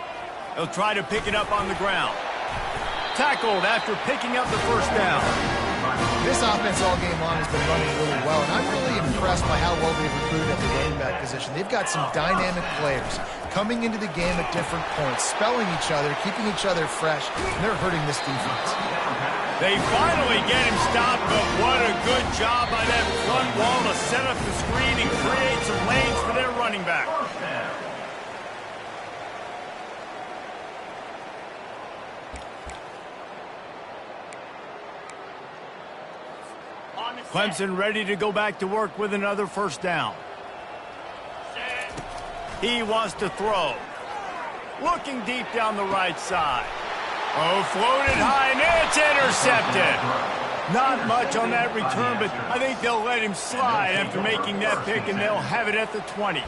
He'll try to pick it up on the ground. Tackled after picking up the first down. This offense all game long has been running really well, and I'm really impressed by how well they've recruited at the running back position. They've got some dynamic players coming into the game at different points, spelling each other, keeping each other fresh, and they're hurting this defense. They finally get him stopped, but what a good job by that front wall to set up the screen and create some lanes for their running back. Clemson ready to go back to work with another first down. He wants to throw. Looking deep down the right side. Oh, floated high, and it's intercepted. Not much on that return, but I think they'll let him slide after making that pick, and they'll have it at the 20.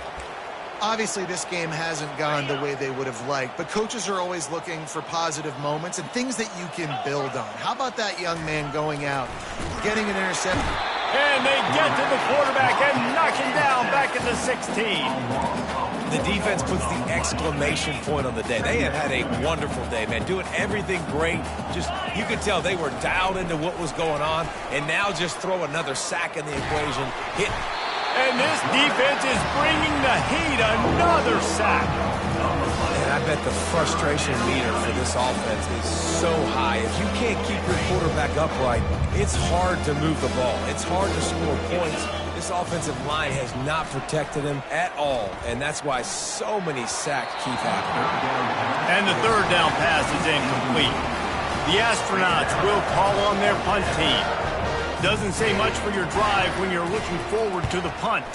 Obviously, this game hasn't gone the way they would have liked, but coaches are always looking for positive moments and things that you can build on. How about that young man going out, getting an interception? And they get to the quarterback and knock him down back at the 16. The defense puts the exclamation point on the day. They have had a wonderful day, man, doing everything great. Just, you could tell they were dialed into what was going on, and now just throw another sack in the equation. And this defense is bringing the heat. Another sack. And I bet the frustration meter for this offense is so high. If you can't keep your quarterback upright, it's hard to move the ball. It's hard to score points. This offensive line has not protected him at all, and that's why so many sacks keep happening. And the 3rd down pass is incomplete. The Astronauts will call on their punt team. Doesn't say much for your drive when you're looking forward to the punt.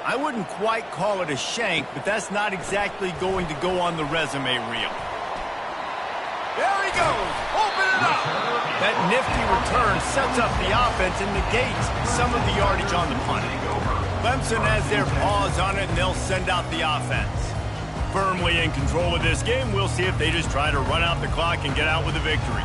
I wouldn't quite call it a shank, but that's not exactly going to go on the resume reel. There he goes. Open it up. That nifty return sets up the offense and negates some of the yardage on the punt. Clemson has their paws on it, and they'll send out the offense. firmly in control of this game. We'll see if they just try to run out the clock and get out with a victory.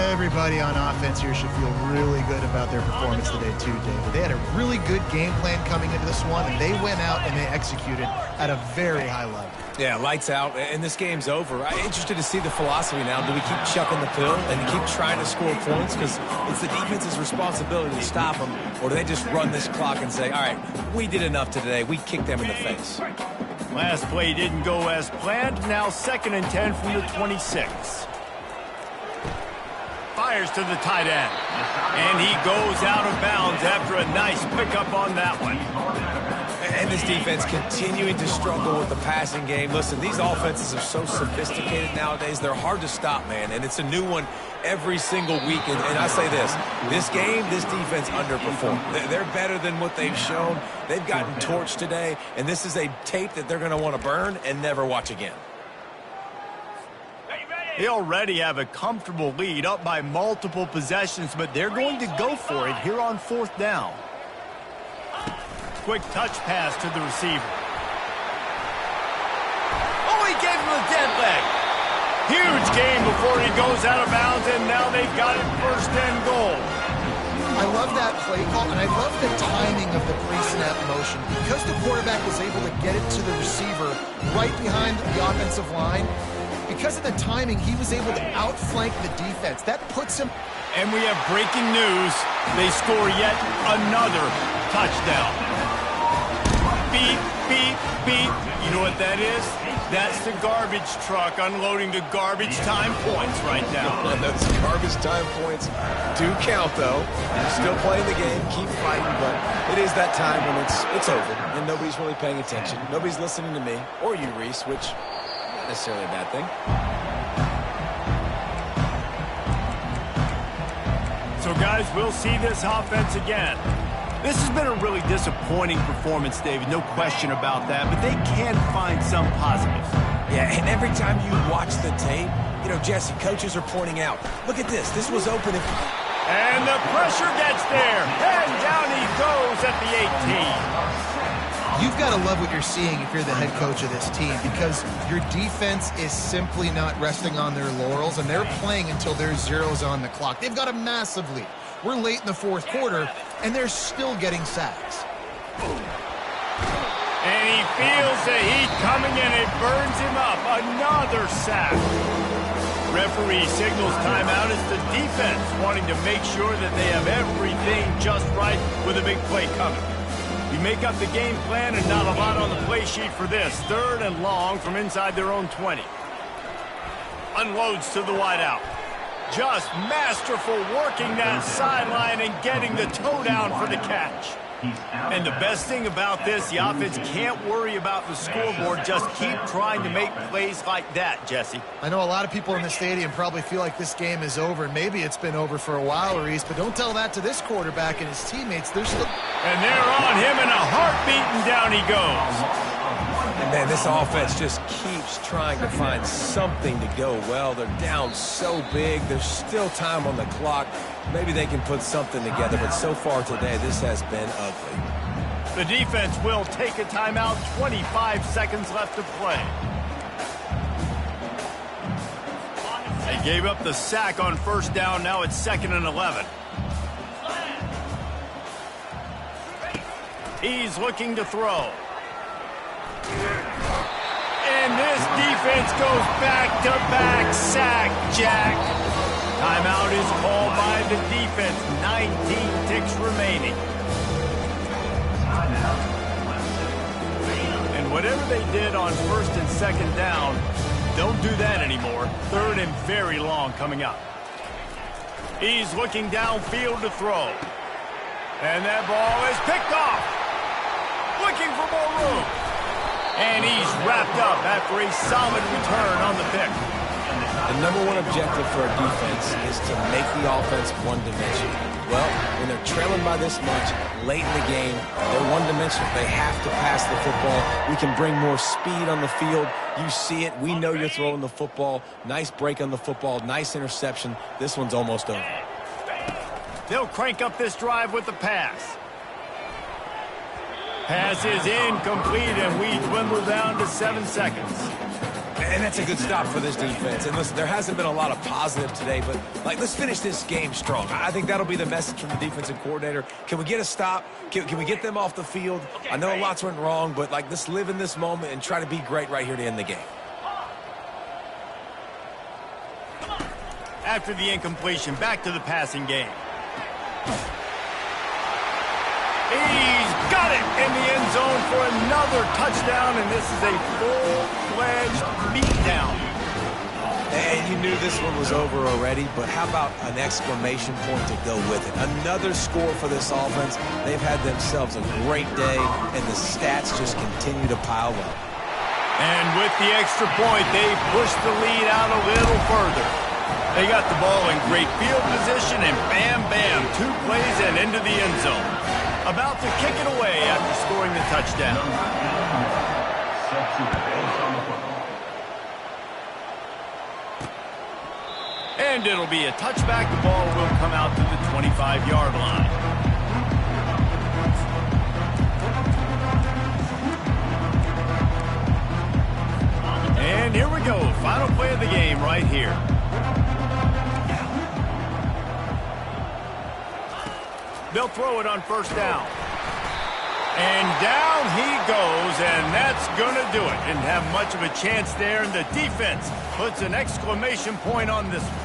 Everybody on offense here should feel really good about their performance today too, David. They had a really good game plan coming into this one, and they went out and they executed at a very high level. Yeah, lights out, and this game's over. I'm interested to see the philosophy now. Do we keep chucking the pill and keep trying to score points because it's the defense's responsibility to stop them, or do they just run this clock and say, all right, we did enough today. We kicked them in the face. Last play didn't go as planned. Now 2nd and 10 from the 26. Fires to the tight end. And he goes out of bounds after a nice pickup on that one. And this defense continuing to struggle with the passing game. Listen, these offenses are so sophisticated nowadays. They're hard to stop, man. And it's a new one every single week. And I say this game, this defense underperformed. They're better than what they've shown. They've gotten torched today. And this is a tape that they're going to want to burn and never watch again. They already have a comfortable lead, up by multiple possessions, but they're going to go for it here on 4th down. Quick touch pass to the receiver. Oh, he gave him a dead leg. Huge game before he goes out of bounds, and now they've got it 1st and goal. I love that play call, and I love the timing of the pre-snap motion. Because the quarterback was able to get it to the receiver right behind the offensive line, because of the timing, he was able to outflank the defense. That puts him... And we have breaking news. They score yet another touchdown. Beep, beep, beep. You know what that is? That's the garbage truck unloading the garbage time points right now. Those garbage time points do count, though. Still playing the game, keep fighting, but it is that time when it's over, and nobody's really paying attention. Nobody's listening to me, or you, Reese, which not necessarily a bad thing. So, guys, we'll see this offense again. This has been a really disappointing performance, David, no question about that, but they can find some positives. Yeah, and every time you watch the tape, you know, Jesse, coaches are pointing out, look at this, this was open. And the pressure gets there, and down he goes at the 18. You've got to love what you're seeing if you're the head coach of this team, because your defense is simply not resting on their laurels, and they're playing until there's zeros on the clock. They've got a massive lead. We're late in the 4th quarter, and they're still getting sacks. And he feels the heat coming, and it burns him up. Another sack. Referee signals timeout. It's the defense wanting to make sure that they have everything just right with a big play coming. We make up the game plan, and not a lot on the play sheet for this. 3rd and long from inside their own 20. Unloads to the wideout. Just masterful working that sideline and getting the toe down for the catch. And the best thing about this, the offense can't worry about the scoreboard. Just keep trying to make plays like that, Jesse. I know a lot of people in the stadium probably feel like this game is over, and maybe it's been over for a while, Reese, but don't tell that to this quarterback and his teammates. They're still... And they're on him, and a heartbeat, and down he goes. And man, this offense just keeps trying to find something to go well. They're down so big. There's still time on the clock. Maybe they can put something together, but so far today, this has been ugly. The defense will take a timeout. 25 seconds left to play. They gave up the sack on 1st down. Now it's 2nd and 11. He's looking to throw. And this defense goes back-to-back sack, Jack. Timeout is called by the defense. 19 ticks remaining. And whatever they did on 1st and 2nd down, don't do that anymore. 3rd and very long coming up. He's looking downfield to throw. And that ball is picked off. Looking for more room. And he's wrapped up after a solid return on the pick. The number one objective for a defense is to make the offense one-dimensional. Well, when they're trailing by this much, late in the game, they're one-dimensional. They have to pass the football. We can bring more speed on the field. You see it. We know you're throwing the football. Nice break on the football. Nice interception. This one's almost over. They'll crank up this drive with the pass. Pass is incomplete, and we dwindle down to 7 seconds. And that's a good stop for this defense. And listen, there hasn't been a lot of positive today, but, let's finish this game strong. I think that'll be the message from the defensive coordinator. Can we get a stop? Can we get them off the field? I know lots went wrong, but, let's live in this moment and try to be great right here to end the game. After the incompletion, back to the passing game. He's got it in the end zone for another touchdown, and this is a full-fledged beatdown. And you knew this one was over already, but how about an exclamation point to go with it? Another score for this offense. They've had themselves a great day, and the stats just continue to pile up. And with the extra point, they pushed the lead out a little further. They got the ball in great field position, and bam, bam, 2 plays and into the end zone. About to kick it away after scoring the touchdown. And it'll be a touchback. The ball will come out to the 25-yard line. And here we go. Final play of the game right here. They'll throw it on first down. And down he goes, and that's going to do it. Didn't have much of a chance there, and the defense puts an exclamation point on this one.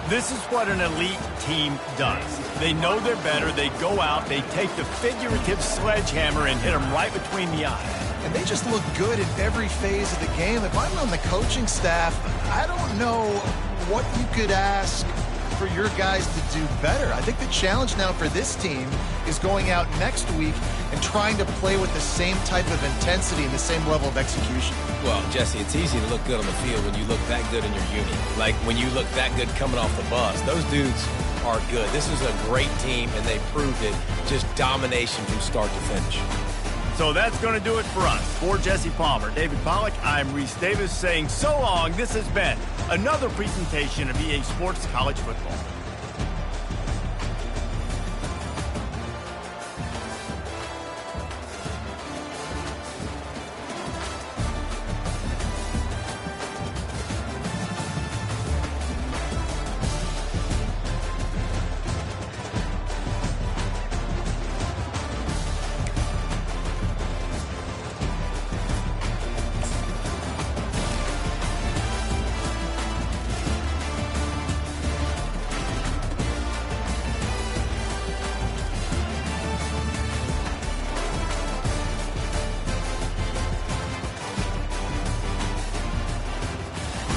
This is what an elite team does. They know they're better. They go out. They take the figurative sledgehammer and hit them right between the eyes. And they just look good in every phase of the game. If I'm on the coaching staff, I don't know what you could ask for your guys to do better. I think the challenge now for this team is going out next week and trying to play with the same type of intensity and the same level of execution. Well, Jesse, it's easy to look good on the field when you look that good in your uni. Like when you look that good coming off the bus. Those dudes are good. This is a great team, and they proved it. Just domination from start to finish. So that's going to do it for us. For Jesse Palmer, David Pollack, I'm Reese Davis saying so long. This has been another presentation of EA Sports College Football.